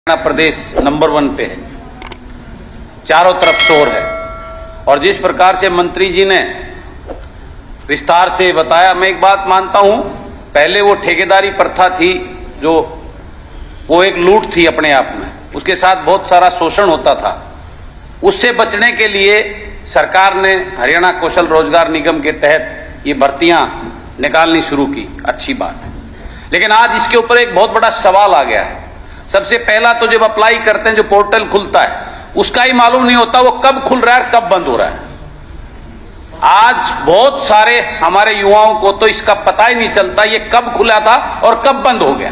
हरियाणा प्रदेश number 1 पे है, चारों तरफ शोर है। और जिस प्रकार से मंत्री जी ने विस्तार से बताया, मैं एक बात मानता हूं, पहले वो ठेकेदारी प्रथा थी जो वो एक लूट थी अपने आप में, उसके साथ बहुत सारा शोषण होता था। उससे बचने के लिए सरकार ने हरियाणा कौशल रोजगार निगम के तहत ये भर्तियां निकालनी शुरू की, अच्छी बात है। लेकिन आज इसके ऊपर एक बहुत बड़ा सवाल आ गया है। सबसे पहला तो जब अप्लाई करते हैं, जो पोर्टल खुलता है उसका ही मालूम नहीं होता वो कब खुल रहा है, कब बंद हो रहा है। आज बहुत सारे हमारे युवाओं को तो इसका पता ही नहीं चलता ये कब खुला था और कब बंद हो गया।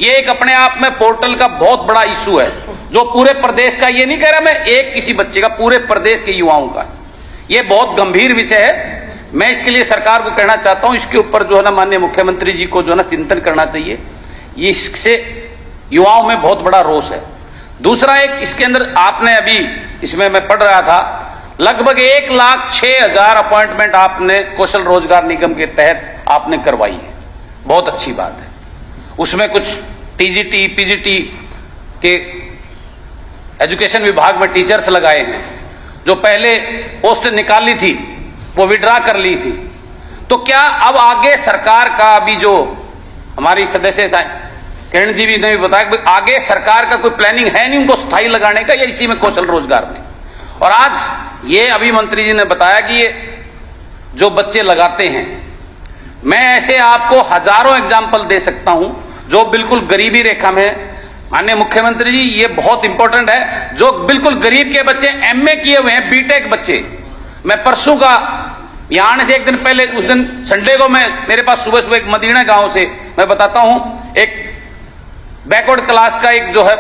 ये एक अपने आप में पोर्टल का बहुत बड़ा इशू है, जो पूरे प्रदेश का, ये नहीं कह रहा मैं एक किसी बच्चे का, पूरे प्रदेश के युवाओं का ये बहुत गंभीर विषय है। मैं इसके लिए सरकार को कहना चाहता हूं, इसके ऊपर जो है ना माननीय मुख्यमंत्री जी को जो है ना चिंतन करना चाहिए। ये इससे युवाओं में बहुत बड़ा रोष है। दूसरा एक इसके अंदर आपने अभी इसमें मैं पढ़ रहा था, लगभग 1,06,000 अपॉइंटमेंट आपने कौशल रोजगार निगम के तहत आपने करवाई है, बहुत अच्छी बात है। उसमें कुछ टीजीटी पीजीटी के एजुकेशन विभाग में टीचर्स लगाए हैं, जो पहले पोस्ट निकाली थी वो विड्रा कर ली थी। तो क्या अब आगे सरकार का, अभी जो हमारी सदस्य किरण जी भी ने भी बताया कि आगे सरकार का कोई प्लानिंग है नहीं उनको स्थायी लगाने का, या इसी में कौशल रोजगार में। और आज ये अभी मंत्री जी ने बताया कि ये जो बच्चे लगाते हैं, मैं ऐसे आपको हजारों एग्जाम्पल दे सकता हूं जो बिल्कुल गरीबी रेखा में। माननीय मुख्यमंत्री जी, ये बहुत इंपॉर्टेंट है, जो बिल्कुल गरीब के बच्चे एमए किए हुए हैं, बीटेक बच्चे। मैं परसों का यहां आने से एक दिन पहले, उस दिन संडे को मैं, मेरे पास सुबह सुबह एक मदीना गांव से मैं बताता हूं, एक बैकवर्ड क्लास का एक जो है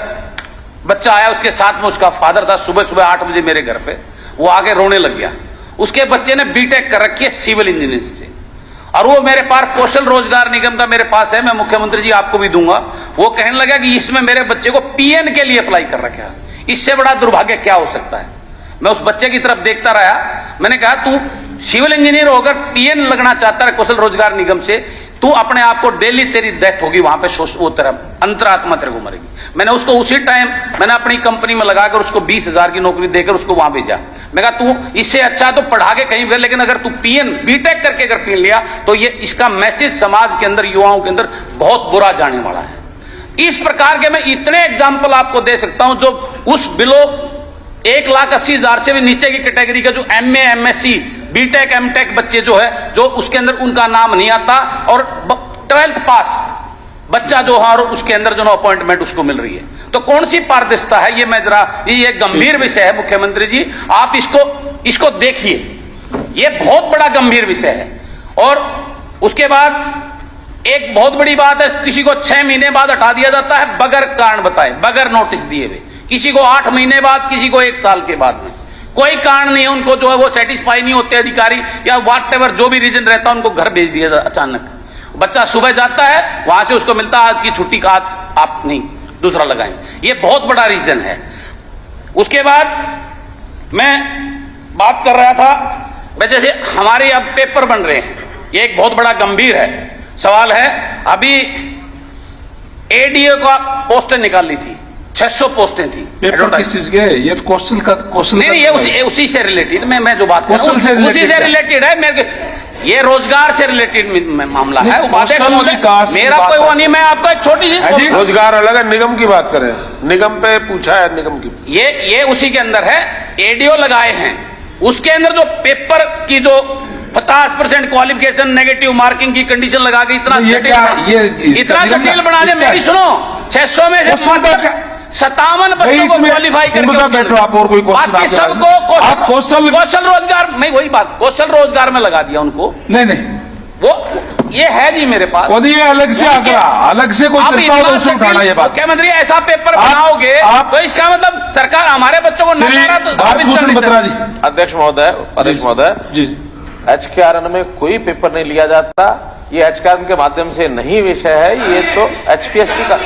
बच्चा आया, उसके साथ में उसका फादर था। सुबह सुबह 8 बजे मेरे घर पे वो आके रोने लग गया। उसके बच्चे ने बीटेक कर रखी है सिविल इंजीनियरिंग से, और वो मेरे पास कौशल रोजगार निगम का मेरे पास है, मैं मुख्यमंत्री जी आपको भी दूंगा। वो कहने लगा कि इसमें मेरे बच्चे को पीएन के लिए अप्लाई कर रखा है, इससे बड़ा दुर्भाग्य क्या हो सकता है। मैं उस बच्चे की तरफ देखता रहा, मैंने कहा तू सिविल इंजीनियर होकर पीएन लगना चाहता है कौशल रोजगार निगम से, तू अपने आप को डेली तेरी डेथ होगी वहां पे, वो तेरा अंतरात्मा तेरे को मरेगी। मैंने उसको उसी टाइम मैंने अपनी कंपनी में लगाकर उसको 20,000 की नौकरी देकर उसको वहां भेजा। मैं कहा तू इससे अच्छा तो पढ़ा के कहीं कर, लेकिन अगर तू पीएन बीटेक करके अगर पीएन लिया तो ये इसका मैसेज समाज के अंदर, युवाओं के अंदर बहुत बुरा जाने वाला है। इस प्रकार के मैं इतने एग्जाम्पल आपको दे सकता हूं, जो उस बिलो 1,80,000 से भी नीचे की कैटेगरी का जो एमए एमएससी बीटेक एमटेक बच्चे जो है, जो उसके अंदर उनका नाम नहीं आता, और 12th पास बच्चा जो है और उसके अंदर जो अपॉइंटमेंट उसको मिल रही है। तो कौन सी पारदर्शिता है ये, मैं जरा, ये गंभीर विषय है मुख्यमंत्री जी, आप इसको देखिए, ये बहुत बड़ा गंभीर विषय है। और उसके बाद एक बहुत बड़ी बात है, किसी को 6 महीने बाद हटा दिया जाता है बगैर कारण बताए, बगैर नोटिस दिए हुए, किसी को 8 महीने बाद, किसी को 1 साल के बाद में, कोई कारण नहीं है, उनको जो है वो सेटिस्फाई नहीं होते अधिकारी, या व्हाट एवर जो भी रीजन रहता है, उनको घर भेज दिया जाता। अचानक बच्चा सुबह जाता है, वहां से उसको मिलता है आज की छुट्टी का, आज आप नहीं दूसरा लगाएं। ये बहुत बड़ा रीजन है। उसके बाद मैं बात कर रहा था, जैसे हमारे अब पेपर बन रहे हैं, ये एक बहुत बड़ा गंभीर है सवाल है। अभी एडीए का पोस्टें निकाली थी, 600 पोस्टें थी। पेपर किस चीज के? ये तो कौशल नहीं, ये उसी से रिलेटेड, मैं जो बात कर रहा हूं उसी से रिलेटेड है। मेरे ये रोजगार से रिलेटेड मामला है। मेरा कोई वो नहीं, मैं आपको एक छोटी सी, रोजगार अलग है, निगम की बात करें, निगम पे पूछा है, निगम की ये उसी के अंदर है। एडीओ लगाए हैं, उसके अंदर जो पेपर की जो 50% क्वालिफिकेशन नेगेटिव मार्किंग की कंडीशन लगा के इतना जटिल बना दे। मेरी सुनो, 600 में से 57 बच्चों को क्वालिफाई करके बैठो आप, और कोई बाकी सबको कौशल रोजगार में, वही बात, कौशल रोजगार में लगा दिया उनको। नहीं वो ये है जी मेरे पास, अलग से आंकड़ा, अलग से कोई उठाना। ये बात मुख्यमंत्री ऐसा पेपर बनाओगे तो इसका मतलब सरकार हमारे बच्चों को बत्रा जी। अध्यक्ष महोदय जी, HKRN में कोई पेपर नहीं लिया जाता, ये HKRN के माध्यम से नहीं विषय है, ये तो HPSC का।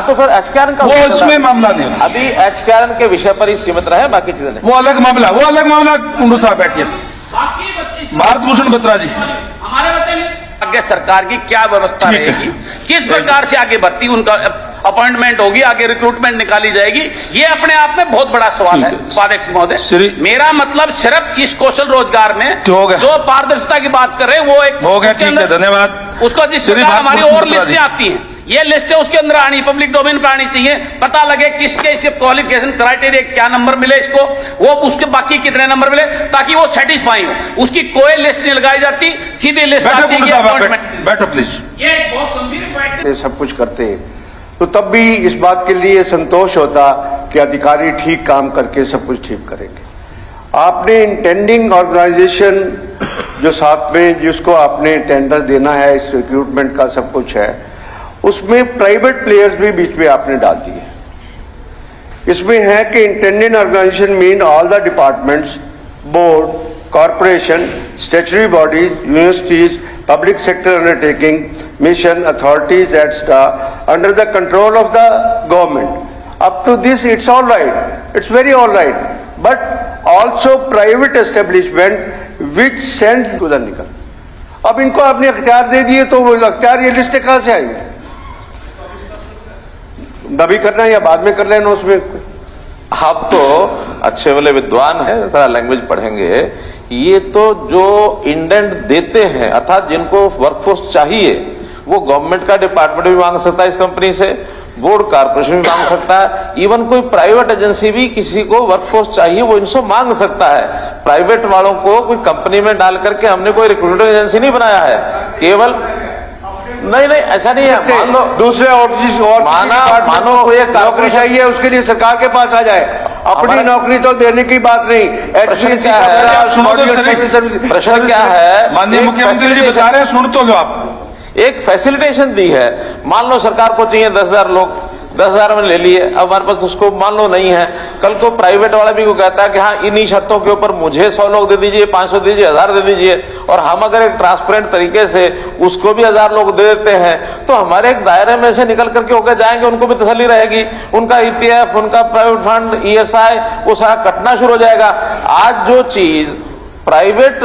तो फिर HKRN का वो इसमें मामला नहीं, अभी HKRN के विषय पर ही सीमित रहे, बाकी चीजें नहीं। वो अलग मामला। कुंडू साहब बैठिए। भारत भूषण बत्रा जी, हमारे बच्चे आगे सरकार की क्या व्यवस्था रहेगी, किस प्रकार से आगे बढ़ती, उनका अपॉइंटमेंट होगी, आगे रिक्रूटमेंट निकाली जाएगी। ये अपने आप में बहुत बड़ा सवाल है उपाध्यक्ष महोदय। मेरा मतलब सिर्फ इस कौशल रोजगार में हो गया। जो पारदर्शिता की बात कर रहे हैं वो एक हो गया, ठीक है, धन्यवाद। उसको जिस प्रकार हमारी और लिस्टें आती हैं, ये लिस्टें उसके अंदर आनी, पब्लिक डोमेन पर आनी चाहिए, पता लगे किसके इसे क्वालिफिकेशन क्राइटेरिया क्या नंबर मिले इसको, वो उसके बाकी कितने नंबर मिले, ताकि वो सेटिस्फाई हो। उसकी कोई लिस्ट नहीं लगाई जाती, सीधी लिस्ट आती है। बैठो प्लीज। ये एक बहुत गंभीर पॉइंट है। सब कुछ करते हैं तो तब भी इस बात के लिए संतोष होता कि अधिकारी ठीक काम करके सब कुछ ठीक करेंगे। आपने इंटेंडिंग ऑर्गेनाइजेशन जो साथ में जिसको आपने टेंडर देना है, इस रिक्रूटमेंट का सब कुछ है, उसमें प्राइवेट प्लेयर्स भी बीच में आपने डाल दिए। इसमें है कि independent organisation mean all the departments, board, corporation, statutory bodies, universities, public sector undertaking, mission, authorities, etc., under the control of the government. Up to this, it's all right. It's very all right. But also private establishment which send to the निकल। अब इनको आपने अख्तियार दे दिए तो वो अख्तियार ये लिस्ट कहां से आएंगे? अभी करना है या बाद में कर लेना उसमें? आप तो अच्छे वाले विद्वान हैं, सारा लैंग्वेज पढ़ेंगे। ये तो जो इंडेंट देते हैं, अर्थात जिनको वर्कफोर्स चाहिए, वो गवर्नमेंट का डिपार्टमेंट भी मांग सकता है इस कंपनी से, बोर्ड कॉर्पोरेशन भी मांग सकता है, इवन कोई प्राइवेट एजेंसी भी किसी को वर्कफोर्स चाहिए वो इनसे मांग सकता है। प्राइवेट वालों को कोई कंपनी में डाल करके हमने कोई रिक्रूटिंग एजेंसी नहीं बनाया है, केवल नहीं ऐसा नहीं है। मान लो दूसरे और मानो कोई एक नौकरी चाहिए, उसके लिए सरकार के पास आ जाए, अपनी नौकरी तो देने की बात नहीं। प्रश्न क्या है, माननीय मुख्यमंत्री जी बता रहे हैं, सुन तो लो आप। एक फैसिलिटेशन दी है। मान लो सरकार को चाहिए 10,000 लोग, 10,000 में ले लिए, अब हमारे पास उसको मान लो नहीं है, कल को प्राइवेट वाला भी को कहता है कि हाँ इन्हीं शर्तों के ऊपर मुझे 100 लोग दे दीजिए, 500 दे दीजिए, 1000 दे दीजिए, और हम अगर एक ट्रांसपेरेंट तरीके से उसको भी 1000 लोग दे देते हैं तो हमारे एक दायरे में से निकल करके होकर जाएंगे, उनको भी तसल्ली रहेगी, उनका ईपीएफ, उनका प्राइवेट फंड, ईएसआई वो सारा कटना शुरू हो जाएगा। आज जो चीज प्राइवेट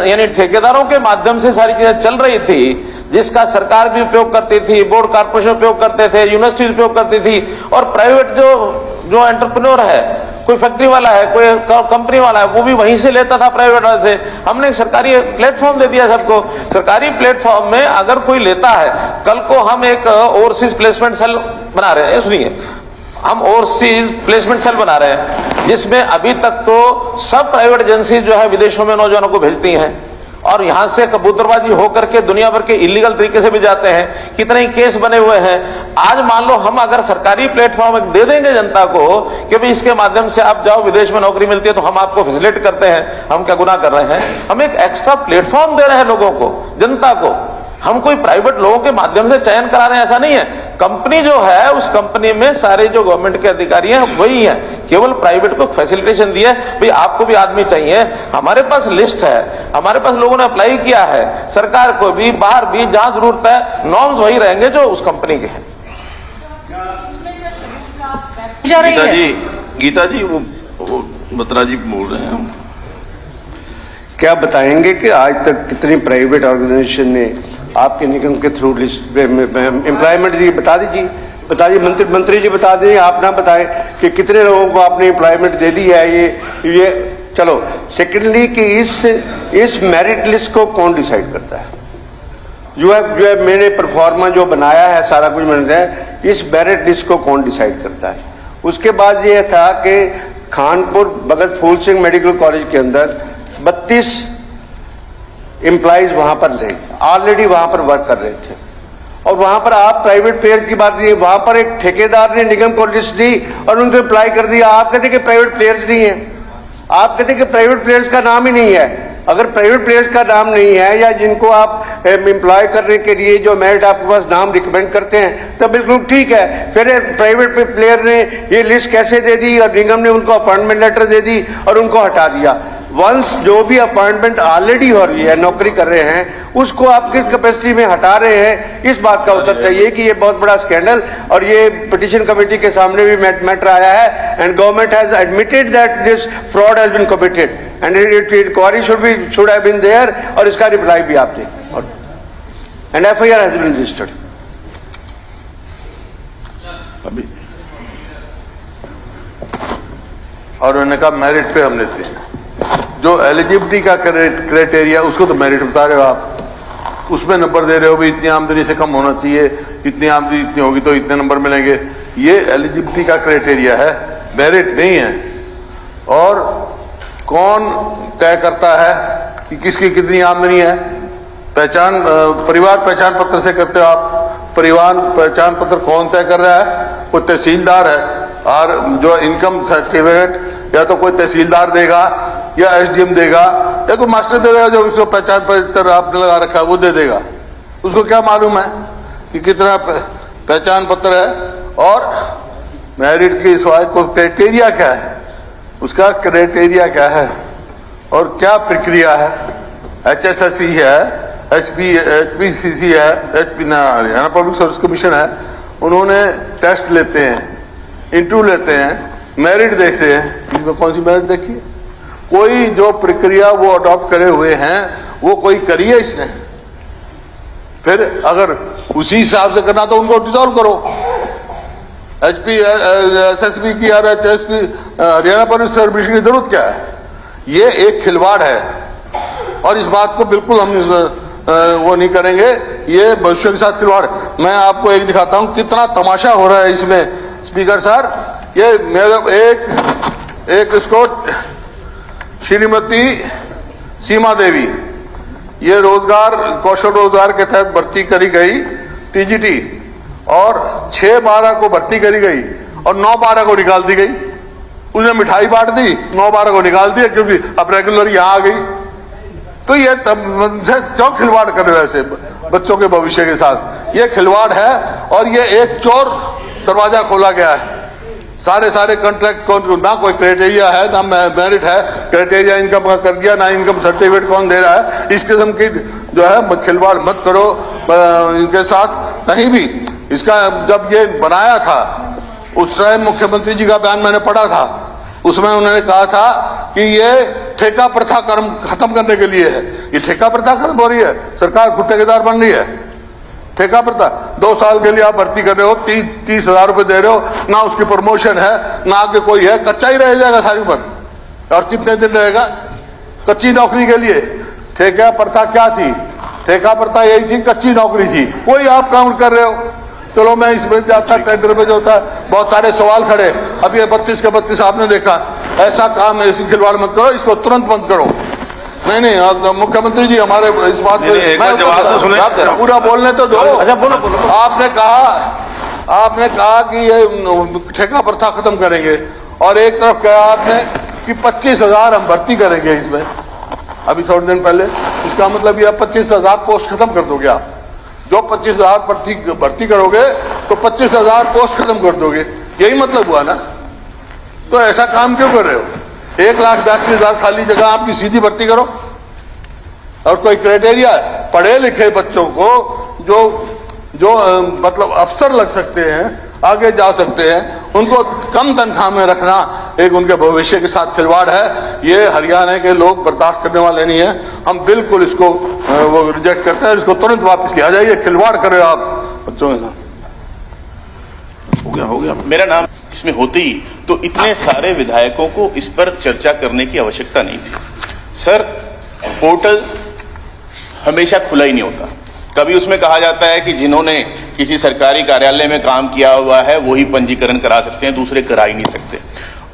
यानी ठेकेदारों के माध्यम से सारी चीजें चल रही थी, जिसका सरकार भी उपयोग करती थी, बोर्ड कॉर्पोरेशन उपयोग करते थे, यूनिवर्सिटीज उपयोग करती थी, और प्राइवेट जो एंटरप्रेन्योर है, कोई फैक्ट्री वाला है, कोई कंपनी वाला है, वो भी वहीं से लेता था प्राइवेट वाले से। हमने एक सरकारी प्लेटफॉर्म दे दिया सबको। सरकारी प्लेटफॉर्म में अगर कोई लेता है, कल को हम एक ओवरसीज प्लेसमेंट सेल बना रहे हैं, सुनिए, हम ओवरसीज प्लेसमेंट सेल बना रहे हैं, जिसमें अभी तक तो सब प्राइवेट एजेंसी जो है विदेशों में नौजवानों को भेजती हैं और यहां से कबूतरबाजी होकर के दुनिया भर के इलीगल तरीके से भी जाते हैं। कितने ही केस बने हुए हैं। आज मान लो हम अगर सरकारी प्लेटफॉर्म दे देंगे जनता को कि भाई इसके माध्यम से आप जाओ, विदेश में नौकरी मिलती है तो हम आपको फैसिलिटेट करते हैं, हम क्या गुनाह कर रहे हैं? हम एक एक्स्ट्रा प्लेटफॉर्म दे रहे हैं लोगों को, जनता को। हम कोई प्राइवेट लोगों के माध्यम से चयन करा रहे हैं ऐसा नहीं है। कंपनी जो है उस कंपनी में सारे जो गवर्नमेंट के अधिकारी हैं वही हैं, केवल प्राइवेट को फैसिलिटेशन दिया है, भाई आपको भी आदमी चाहिए, हमारे पास लिस्ट है, हमारे पास लोगों ने अप्लाई किया है, सरकार को भी बाहर भी जहां जरूरत है नॉर्म्स वही रहेंगे जो उस कंपनी के हैं। गीता जी वो बत्रा जी बोल रहे हैं, क्या बताएंगे कि आज तक कितनी प्राइवेट ऑर्गेनाइजेशन ने आपके निगम के थ्रू लिस्ट एम्प्लॉयमेंट दी? बता दीजिए मंत्री जी बता दीजिए, आप ना बताएं कि कितने लोगों को आपने एम्प्लॉयमेंट दे दी है। ये चलो। सेकेंडली कि इस मेरिट लिस्ट को कौन डिसाइड करता है? जो है मैंने परफॉर्मा जो बनाया है, सारा कुछ मैंने, इस मेरिट लिस्ट को कौन डिसाइड करता है? उसके बाद ये था कि खानपुर भगत फूल सिंह मेडिकल कॉलेज के अंदर 32 एम्प्लॉइज वहां पर ऑलरेडी वहां पर वर्क कर रहे थे, और वहां पर आप प्राइवेट प्लेयर्स की बात नहीं, वहां पर एक ठेकेदार ने निगम को लिस्ट दी और उनको अप्लाई कर दिया। आप कहते कि प्राइवेट प्लेयर्स नहीं है, आप कहते कि प्राइवेट प्लेयर्स का नाम ही नहीं है। अगर प्राइवेट प्लेयर्स का नाम नहीं है या जिनको आप एम्प्लॉय करने के लिए जो मेरिट आपके पास नाम रिकमेंड करते हैं तब बिल्कुल ठीक है। फिर प्राइवेट प्लेयर ने ये लिस्ट कैसे दे दी और निगम ने उनको अपॉइंटमेंट लेटर दे दी और उनको हटा दिया। वंस जो भी अपॉइंटमेंट ऑलरेडी हो रही है, नौकरी कर रहे हैं, उसको आप किस कैपेसिटी में हटा रहे हैं, इस बात का उत्तर चाहिए कि ये बहुत बड़ा स्कैंडल, और ये पिटीशन कमेटी के सामने भी मैटर आया है, and government has admitted that this fraud has been committed and inquiry should have been there, और इसका रिप्लाई भी आप दें, and FIR has been registered. और उन्होंने कहा मेरिट पे हम लेते हैं। जो एलिजिबिलिटी का क्राइटेरिया, उसको तो मेरिट बता रहे हो आप, उसमें नंबर दे रहे हो भी इतनी आमदनी से कम होना चाहिए, इतनी आमदनी इतनी होगी तो इतने नंबर मिलेंगे। ये एलिजिबिलिटी का क्राइटेरिया है, मेरिट नहीं है। और कौन तय करता है कि किसकी कितनी आमदनी है? परिवार पहचान पत्र से करते हो आप। परिवार पहचान पत्र कौन तय कर रहा है? कोई तहसीलदार है, और जो इनकम सर्टिफिकेट या तो कोई तहसीलदार देगा या एसडीएम देगा या कोई मास्टर दे देगा, जो उसको पहचान पत्र आपने लगा रखा है वो दे देगा। उसको क्या मालूम है कि कितना पहचान पत्र है? और मेरिट की सवाल को क्राइटेरिया क्या है, उसका क्राइटेरिया क्या है और क्या प्रक्रिया है? HSSC है, HPCC है, हरियाणा पब्लिक सर्विस कमीशन है, उन्होंने टेस्ट लेते हैं, इंटरव्यू लेते हैं, मेरिट देखते हैं। इसमें कौन सी मेरिट देखी है? कोई जो प्रक्रिया वो अडॉप्ट करे हुए हैं वो कोई करी है इसने? फिर अगर उसी हिसाब से करना तो उनको डिसॉल्व करो। SSB की और HSP Haryana public service commission की जरूरत क्या है? ये एक खिलवाड़ है और इस बात को बिल्कुल हम वो नहीं करेंगे। ये भविष्य के साथ खिलवाड़। मैं आपको एक दिखाता हूं कितना तमाशा हो रहा है इसमें। स्पीकर सर, ये मेरे एक इसको श्रीमती सीमा देवी, ये रोजगार कौशल रोजगार के तहत भर्ती करी गई TGT, और 6/12 को भर्ती करी गई और 9/12 को निकाल दी गई। उसने मिठाई बांट दी, 9/12 को निकाल दिया क्योंकि अब रेगुलर यहां आ गई। तो ये क्यों खिलवाड़ कर रहे हो ऐसे बच्चों के भविष्य के साथ? ये खिलवाड़ है और ये एक चोर दरवाजा खोला गया है। सारे कॉन्ट्रैक्ट ना कोई क्राइटेरिया है, ना मेरिट है। क्राइटेरिया इनकम का कर दिया, ना इनकम सर्टिफिकेट कौन दे रहा है। इस किस्म की जो है खिलवाड़ मत करो इनके साथ कहीं भी। इसका जब ये बनाया था उस टाइम मुख्यमंत्री जी का बयान मैंने पढ़ा था, उसमें उन्होंने कहा था कि ये ठेका प्रथा खत्म करने के लिए है। ये ठेका प्रथा खत्म हो रही है, सरकार खुद ठेकेदार बन रही है। ठेका प्रथा 2 साल के लिए आप भर्ती कर रहे हो, 30,000 रुपए दे रहे हो, ना उसकी प्रमोशन है ना आगे कोई है, कच्चा ही रह जाएगा सारी उम्र। और कितने दिन रहेगा कच्ची नौकरी के लिए? ठेका प्रथा क्या थी? ठेका प्रथा यही थी, कच्ची नौकरी थी। कोई आप काम कर रहे हो, चलो मैं इसमें जाता टेंडर में जो होता है बहुत सारे सवाल खड़े। अब ये 32 के 32 आपने देखा। ऐसा काम है, ऐसी खिलवाड़ मत करो, इसको तुरंत बंद करो। नहीं, मुख्यमंत्री जी हमारे इस बात पे पूरा बोलने तो दो। अच्छा बोलो। आपने कहा कि ये ठेका प्रथा खत्म करेंगे और एक तरफ कहा आपने कि 25,000 हम भर्ती करेंगे इसमें अभी थोड़े दिन पहले। इसका मतलब ये 25,000 पोस्ट खत्म कर दोगे आप। जो 25,000 भर्ती करोगे तो 25,000 पोस्ट खत्म कर दोगे, यही मतलब हुआ ना? तो ऐसा काम क्यों कर रहे हो? 1,82,000 खाली जगह आपकी सीधी भर्ती करो। और कोई क्राइटेरिया है? पढ़े लिखे बच्चों को जो मतलब अफसर लग सकते हैं, आगे जा सकते हैं, उनको कम तनख्वाह में रखना एक उनके भविष्य के साथ खिलवाड़ है। ये हरियाणा के लोग बर्दाश्त करने वाले नहीं है। हम बिल्कुल इसको वो रिजेक्ट करते हैं। इसको तुरंत वापस लिया जाए। ये खिलवाड़ कर रहे हो आप बच्चों के साथ। हो गया। मेरा नाम इसमें होती तो इतने सारे विधायकों को इस पर चर्चा करने की आवश्यकता नहीं थी। सर, पोर्टल हमेशा खुला ही नहीं होता। कभी उसमें कहा जाता है कि जिन्होंने किसी सरकारी कार्यालय में काम किया हुआ है वही पंजीकरण करा सकते हैं, दूसरे करा ही नहीं सकते।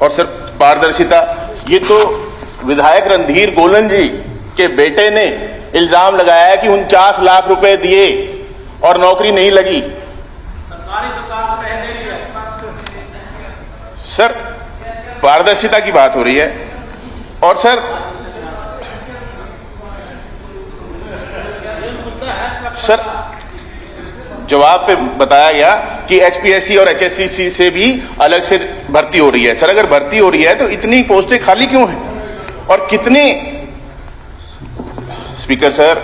और सर, पारदर्शिता, ये तो विधायक रणधीर गोलन जी के बेटे ने इल्जाम लगाया कि 49 लाख रुपए दिए और नौकरी नहीं लगी। सर, पारदर्शिता की बात हो रही है। और सर जवाब पे बताया गया कि HPSC और HSCC से भी अलग से भर्ती हो रही है। सर, अगर भर्ती हो रही है तो इतनी पोस्टें खाली क्यों हैं? और कितने स्पीकर सर,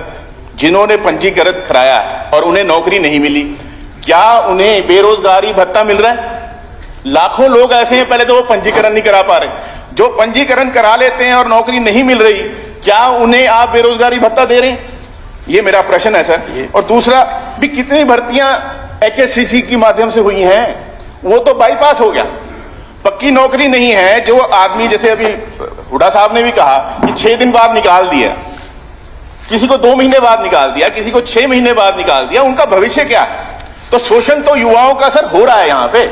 जिन्होंने पंजीकरण कराया और उन्हें नौकरी नहीं मिली, क्या उन्हें बेरोजगारी भत्ता मिल रहा है? लाखों लोग ऐसे हैं, पहले तो वो पंजीकरण नहीं करा पा रहे। जो पंजीकरण करा लेते हैं और नौकरी नहीं मिल रही, क्या उन्हें आप बेरोजगारी भत्ता दे रहे हैं? ये मेरा प्रश्न है सर। और दूसरा भी, कितनी भर्तियां HSCC के माध्यम से हुई हैं, वो तो बाईपास हो गया। पक्की नौकरी नहीं है जो आदमी, जैसे अभी हुड्डा साहब ने भी कहा कि 6 दिन बाद निकाल दिया, किसी को 2 महीने बाद निकाल दिया, किसी को 6 महीने बाद निकाल दिया, उनका भविष्य क्या है? तो शोषण तो युवाओं का सर हो रहा है, यहां पे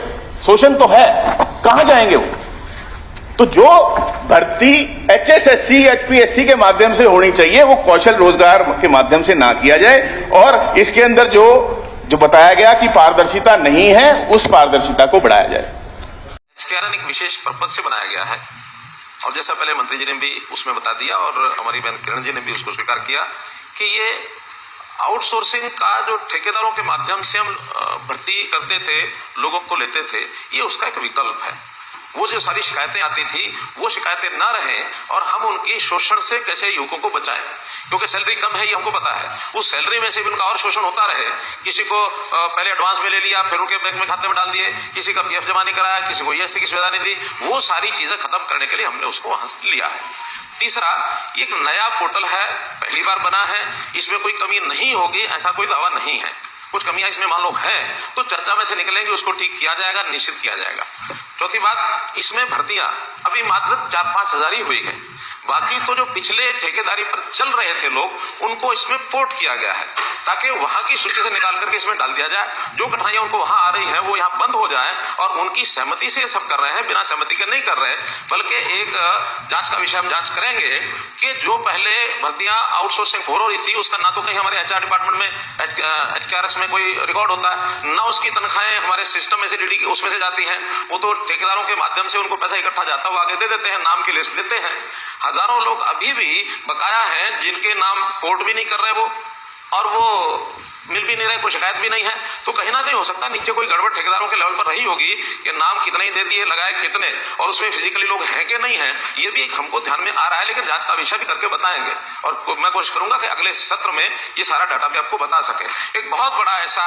शोषण तो है, कहां जाएंगे वो? तो जो भर्ती HSSC HPSC के माध्यम से होनी चाहिए वो कौशल रोजगार के माध्यम से ना किया जाए, और इसके अंदर जो बताया गया कि पारदर्शिता नहीं है, उस पारदर्शिता को बढ़ाया जाए। HKRN एक विशेष पर्पज से बनाया गया है, और जैसा पहले मंत्री जी ने भी उसमें बता दिया और हमारी बहन किरण जी ने भी उसको स्वीकार किया कि ये आउटसोर्सिंग का जो ठेकेदारों के माध्यम से हम भर्ती करते थे, लोगों को लेते थे, ये उसका एक विकल्प है। वो जो सारी शिकायतें आती थी वो शिकायतें ना रहे और हम उनकी शोषण से कैसे युवकों को बचाएं, क्योंकि सैलरी कम है ये हमको पता है, उस सैलरी में से भी उनका और शोषण होता रहे। किसी को पहले एडवांस में ले लिया, फिर उनके बैंक में खाते में डाल दिए, किसी का PF जमा नहीं कराया, किसी को ESC की सुविधा नहीं दी, वो सारी चीजें खत्म करने के लिए हमने उसको वहां से लिया है। तीसरा, एक नया पोर्टल है, पहली बार बना है, इसमें कोई कमी नहीं होगी ऐसा कोई दावा नहीं है। कुछ कमियां इसमें मान लो हैं तो चर्चा में से निकलेंगे, उसको ठीक किया जाएगा, निश्चित किया जाएगा। चौथी बात, इसमें भर्तियां अभी मात्र 4-5 हजार ही हुई है, बाकी तो जो पिछले ठेकेदारी पर चल रहे थे लोग उनको इसमें पोर्ट किया गया है ताकि वहां की सूची से निकाल करके इसमें डाल दिया जाए। जो कठिनाइयां उनको वहां आ रही हैं वो यहाँ बंद हो जाए, और उनकी सहमति से सब कर रहे हैं, बिना सहमति के नहीं कर रहे, बल्कि एक जांच का विषय हम जांच करेंगे कि जो पहले भर्तियां आउटसोर्सिंग हो रही थी उसका ना तो कहीं हमारे HR डिपार्टमेंट में HKRS में कोई रिकॉर्ड होता है, ना उसकी तनख्वाहें हमारे सिस्टम में से DD उसमें से जाती हैं, वो तो ठेकेदारों के माध्यम से उनको पैसा इकट्ठा जाता है, वो आगे दे देते हैं, नाम की लिस्ट देते हैं। हजारों लोग अभी भी बकाया हैं जिनके नाम पोर्ट भी नहीं कर रहे वो, और वो मिल भी नहीं रहे, कोई शिकायत भी नहीं है। तो कहीं ना कहीं हो सकता है नीचे कोई गड़बड़ ठेकेदारों के लेवल पर रही होगी कि नाम कितने ही दे दिए, लगाए कितने, और उसमें फिजिकली लोग हैं कि नहीं है, ये भी एक हमको ध्यान में आ रहा है, लेकिन जांच का विषय भी करके बताएंगे, और मैं कोशिश करूंगा कि अगले सत्र में ये सारा डाटा भी आपको बता सके। एक बहुत बड़ा ऐसा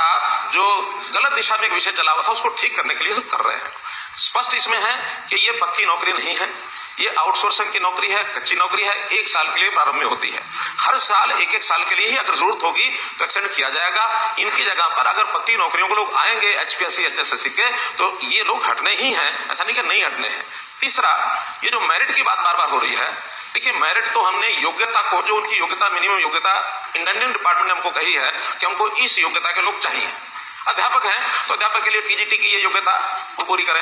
जो गलत दिशा में एक विषय चला हुआ था उसको ठीक करने के लिए सब कर रहे हैं। स्पष्ट इसमें है कि ये पक्की नौकरी नहीं है, ये आउटसोर्सिंग की नौकरी है, कच्ची नौकरी है, 1 साल के लिए प्रारंभ में होती है। हर साल 1-1 साल के लिए ही अगर जरूरत होगी तो एक्सटेंड किया जाएगा। इनकी जगह पर अगर पक्की नौकरियों को लोग आएंगे HPSC HSSC के, तो ये लोग हटने ही हैं, ऐसा नहीं कि नहीं हटने हैं। तीसरा, ये जो मेरिट की बात बार बार हो रही है, देखिए मेरिट तो हमने योग्यता को, जो उनकी योग्यता, मिनिमम योग्यता इंडियन डिपार्टमेंट ने हमको कही है कि हमको इस योग्यता के लोग चाहिए। अध्यापक हैं तो अध्यापक के लिए TGT की ये योग्यता वो पूरी करें,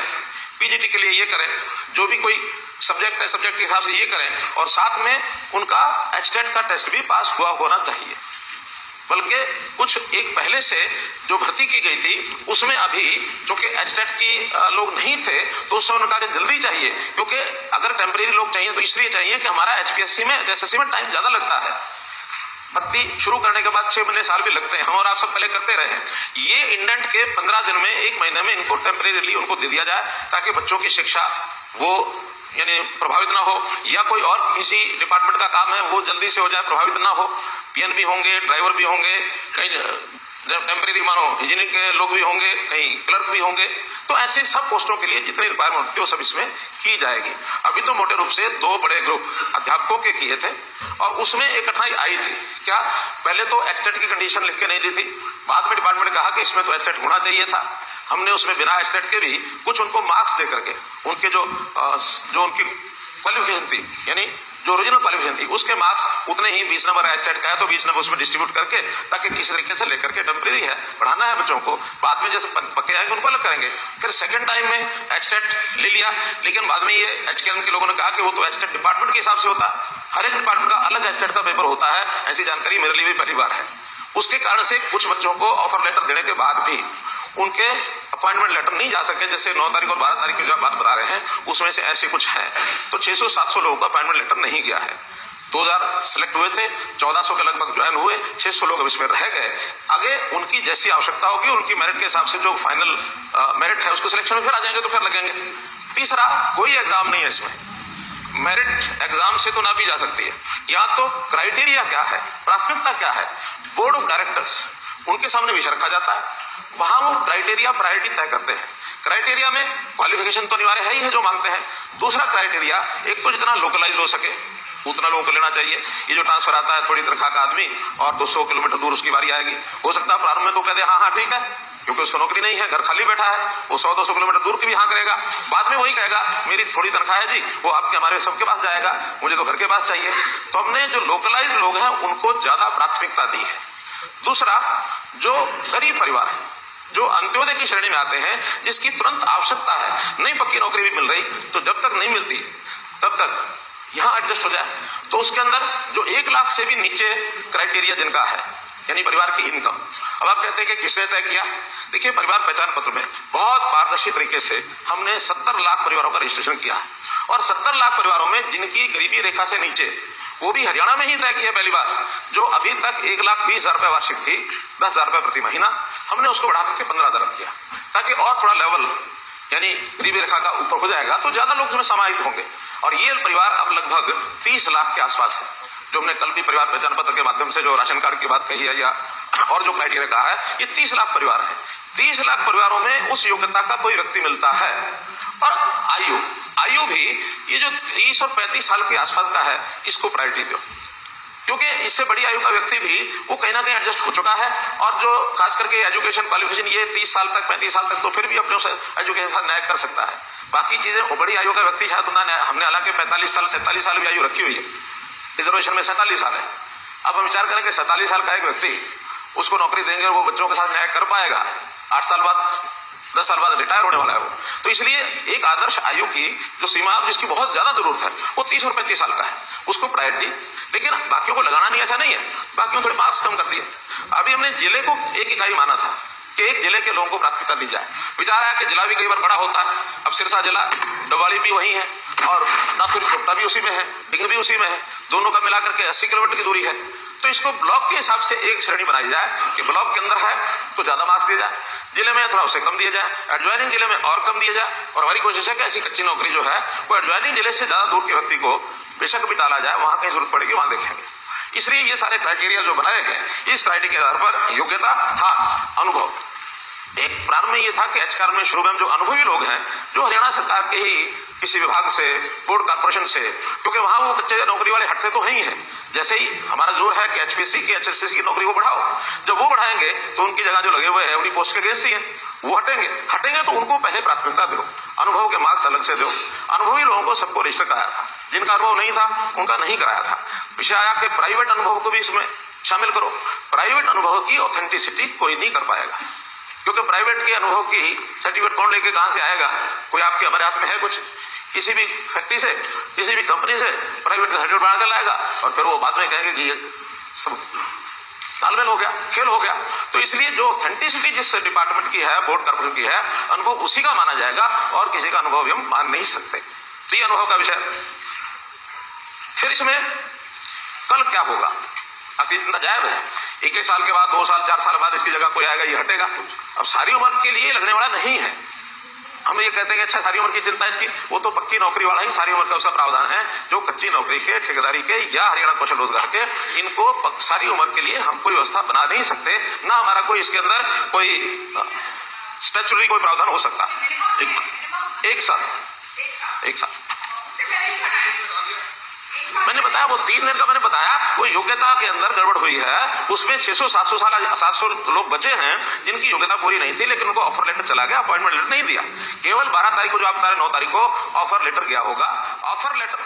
PGT के लिए ये करें, जो भी कोई सब्जेक्ट है सब्जेक्ट के हिसाब से ये करें, और साथ में उनका HTET का टेस्ट भी पास हुआ होना चाहिए। बल्कि कुछ एक पहले से जो भर्ती की गई थी उसमें अभी चूंकि HTET की लोग नहीं थे तो उस समय उनका जल्दी चाहिए, क्योंकि अगर टेम्परेरी लोग चाहिए तो इसलिए चाहिए कि हमारा HPSC में HSSC में टाइम ज्यादा लगता है। भर्ती शुरू करने के बाद 6 महीने साल भी लगते हैं, हम और आप सब पहले करते रहे हैं। ये इंडेंट के 15 दिन में, 1 महीने में इनको टेम्परेरीली उनको दे दिया जाए ताकि बच्चों की शिक्षा वो यानी प्रभावित ना हो, या कोई और किसी डिपार्टमेंट का काम है वो जल्दी से हो जाए, प्रभावित ना हो। PN भी होंगे, ड्राइवर भी होंगे, कहीं टेम्परेरी मानो इंजीनियरिंग के लोग भी होंगे, कहीं क्लर्क भी होंगे, तो ऐसे सब पोस्टों के लिए जितनी रिक्वायरमेंट होती है वो सब इसमें की जाएगी। अभी तो मोटे रूप से 2 बड़े ग्रुप अध्यापकों के किए थे, और उसमें एक कठिनाई आई थी क्या, पहले तो HTET की कंडीशन लिख के नहीं दी थी, बाद में डिपार्टमेंट ने कहा कि इसमें तो HTET होना चाहिए था। हमने उसमें बिना HTET के भी कुछ उनको मार्क्स दे करके उनके जो उनकी क्वालिफिकेशन थी, यानी जो ओरिजिनल क्वालिफिकेशन थी उसके मार्क्स उतने ही 20 नंबर HTET का है तो 20 नंबर उसमें डिस्ट्रीब्यूट करके, ताकि किसी तरीके से लेकर के टेम्परेरी है, पढ़ाना है बच्चों को, बाद में जैसे पक्के आएंगे उनको अलग करेंगे। फिर सेकंड टाइम में HTET ले लिया, लेकिन बाद में ये HKRN के लोगों ने कहा कि वो तो HTET डिपार्टमेंट के हिसाब से होता, हर एक डिपार्टमेंट का अलग HTET का पेपर होता है, ऐसी जानकारी मेरे लिए भी पहली बार है। उसके कारण से कुछ बच्चों को ऑफर लेटर देने के बाद भी उनके अपॉइंटमेंट लेटर नहीं जा सके, जैसे 9 तारीख और 12 तारीख की जो बात बता रहे हैं उसमें से ऐसे कुछ है, तो 600-700 लोगों का अपॉइंटमेंट लेटर नहीं गया है। 2000 सिलेक्ट हुए थे, 1400 के लगभग ज्वाइन हुए, 600 लोग अब इसमें रह गए। आगे उनकी जैसी आवश्यकता होगी उनकी मेरिट के हिसाब से जो फाइनल मेरिट है उसको सिलेक्शन में फिर आ जाएंगे तो फिर लगेंगे। तीसरा, कोई एग्जाम नहीं है इसमें, मेरिट एग्जाम से तो ना भी जा सकती है। या तो क्राइटेरिया क्या है, प्राथमिकता क्या है, बोर्ड ऑफ डायरेक्टर्स उनके सामने विषय रखा जाता है, वहां वो क्राइटेरिया प्रायोरिटी तय करते हैं। क्राइटेरिया में क्वालिफिकेशन तो अनिवार्य है ही है जो मांगते हैं। दूसरा क्राइटेरिया, एक तो जितना लोकलाइज हो सके उतना लोगों को लेना चाहिए। ये जो ट्रांसफर आता है थोड़ी तनख्वाह का आदमी और 200 किलोमीटर दूर उसकी बारी आएगी, हो सकता है प्रारंभ में तो कह दे हाँ ठीक है, क्योंकि उसको नौकरी नहीं है, घर खाली बैठा है, वो 100-200 किलोमीटर दूर की भी हाँ करेगा, बाद में वही कहेगा मेरी थोड़ी तनख्वाह है जी, वो आपके हमारे सबके पास जाएगा, मुझे तो घर के पास चाहिए। तो हमने जो लोकलाइज लोग हैं उनको ज्यादा प्राथमिकता दी है। दूसरा, जो गरीब परिवार है, जो अंत्योदय की श्रेणी में आते हैं, जिसकी तुरंत आवश्यकता है, नई पक्की नौकरी भी मिल रही, तो जब तक नहीं मिलती तब तक यहां एडजस्ट हो जाए। तो उसके अंदर जो 1 लाख से भी नीचे क्राइटेरिया जिनका है, यानी परिवार की इनकम, अब आप कहते हैं कि किसने तय किया? देखिए, परिवार पहचान पत्र में बहुत पारदर्शी तरीके से हमने 70 लाख परिवारों का रजिस्ट्रेशन किया है, और 70 लाख परिवारों में जिनकी गरीबी रेखा से नीचे, वो भी हरियाणा में ही तय किया पहली बार, जो अभी तक 1,20,000 रुपए वार्षिक थी, 10,000 रुपए प्रति महीना, हमने उसको बढ़ा करके 15,000 किया, ताकि और थोड़ा लेवल यानी गरीबी रेखा का ऊपर हो जाएगा तो ज्यादा लोग उसमें समाहित होंगे। और ये परिवार अब लगभग 30 लाख के आसपास है, जो हमने कल भी परिवार पहचान पत्र के माध्यम से जो राशन कार्ड की बात कही है या और जो क्राइटेरिया कहा है, ये 30 लाख परिवार है। 30 लाख परिवारों में उस योग्यता का कोई व्यक्ति मिलता है। और आयु भी ये जो 30 और 35 साल के आसपास का है, इसको प्रायोरिटी दो, क्योंकि इससे बड़ी आयु का व्यक्ति भी वो कहीं ना कहीं एडजस्ट हो चुका है, और जो खास करके एजुकेशन क्वालिफिकेशन ये 30 साल तक 35 साल तक तो फिर भी अपने एजुकेशन के साथ न्याय कर सकता है। बाकी चीजें वो बड़ी आयु का व्यक्ति शायद उतना, हमने हालांकि 45 साल 47 साल भी आयु रखी हुई है, रिजर्वेशन में 47 साल है। अब हम विचार करें कि 47 साल का एक व्यक्ति, उसको नौकरी देंगे और वो बच्चों के साथ न्याय कर पाएगा? 8 साल बाद 10 साल बाद रिटायर होने वाला है वो। तो इसलिए एक आदर्श आयु की जो सीमा जिसकी बहुत ज्यादा जरूरत है वो 30 और 35 साल का है, उसको प्रायोरिटी। लेकिन बाकियों को लगाना नहीं, ऐसा नहीं है, बाकियों थोड़े मार्क्स कम कर दिए। अभी हमने जिले को एक इकाई माना था कि एक जिले के लोगों को प्राथमिकता दी जाए। विचार है कि जिला भी कई बार बड़ा होता है, अब सिरसा जिला, डवाली भी वही है और नाथुर कोटा भी उसी में है, डिंग भी उसी में है, दोनों का मिलाकर के 80 किलोमीटर की दूरी है। तो इसको ब्लॉक के हिसाब से एक श्रेणी बनाई जाए कि ब्लॉक के अंदर है तो ज्यादा मार्क्स दिए जाए, जिले में थोड़ा उससे कम दिए जाए, एडजॉइनिंग जिले में और कम दिए जाए। और हमारी कोशिश है कि ऐसी कच्ची नौकरी जो है वो एडजॉइनिंग जिले से ज्यादा दूर के व्यक्ति को बेशक भी डाला जाए, वहां कहीं जरूरत पड़ेगी वहां देखेंगे। इसलिए ये सारे क्राइटेरिया जो बनाए हैं, इस क्राइटेरिया के आधार पर योग्यता, हाँ अनुभव। एक प्रारंभ में ये था कि एचआर में शुरू में जो अनुभवी लोग हैं, जो हरियाणा सरकार के ही किसी विभाग से, बोर्ड कॉर्पोरेशन से, क्योंकि वहां वो कच्चे नौकरी वाले हटते तो ही हैं। जैसे ही हमारा जोर है कि एचपीएससी की, एचएससी की नौकरी को बढ़ाओ, जब वो बढ़ाएंगे तो उनकी जगह जो लगे हुए हैं उन्हीं पोस्ट के अगेंस्ट ही है, वो हटेंगे तो उनको पहले प्राथमिकता दो, अनुभव के मार्क्स अलग से दो। अनुभवी लोगों को सबको रजिस्टर कराया था, जिनका अनुभव नहीं था उनका नहीं कराया था। विषय आया कि प्राइवेट अनुभव को भी इसमें शामिल करो। प्राइवेट अनुभव की ऑथेंटिसिटी कोई नहीं कर पाएगा, क्योंकि प्राइवेट के अनुभव की सर्टिफिकेट कौन लेके कहां से आएगा? कोई आपके हमारे हाथ में है कुछ? किसी भी फैक्ट्री से, किसी भी कंपनी से प्राइवेट का सर्टिफिकेट बना कर लाएगा और फिर वो बाद में कहेंगे कि ये सब तालमेल हो गया, फेल हो गया। तो इसलिए जो ऑथेंटिसिटी जिस डिपार्टमेंट की है, बोर्ड कॉर्पोरेशन की है, अनुभव उसी का माना जाएगा और किसी का अनुभव भी हम मान नहीं सकते। तो ये अनुभव का विषय। फिर इसमें कल क्या होगा? अतीत जायब है, 1 साल के बाद, 2 साल 4 साल बाद इसकी जगह कोई आएगा, ये हटेगा। अब सारी उम्र के लिए लगने वाला नहीं है। हम ये कहते हैं कि अच्छा सारी उम्र की चिंता इसकी, वो तो पक्की नौकरी वाला ही सारी उम्र का उसका प्रावधान है। जो कच्ची नौकरी के, ठेकेदारी के या हरियाणा कौशल रोजगार के, इनको सारी उम्र के लिए हम कोई व्यवस्था बना नहीं सकते, ना हमारा कोई इसके अंदर कोई स्टैट्यूटरी कोई प्रावधान हो सकता। एक साल मैंने बताया, वो 3 दिन का मैंने बताया, वो योग्यता के अंदर गड़बड़ हुई है, उसमें 600-700 लोग बचे हैं जिनकी योग्यता पूरी नहीं थी, लेकिन उनको ऑफर लेटर चला गया, अपॉइंटमेंट लेटर नहीं दिया। केवल 12 तारीख को, जो आप बता रहे 9 तारीख को ऑफर लेटर गया होगा। Offer letter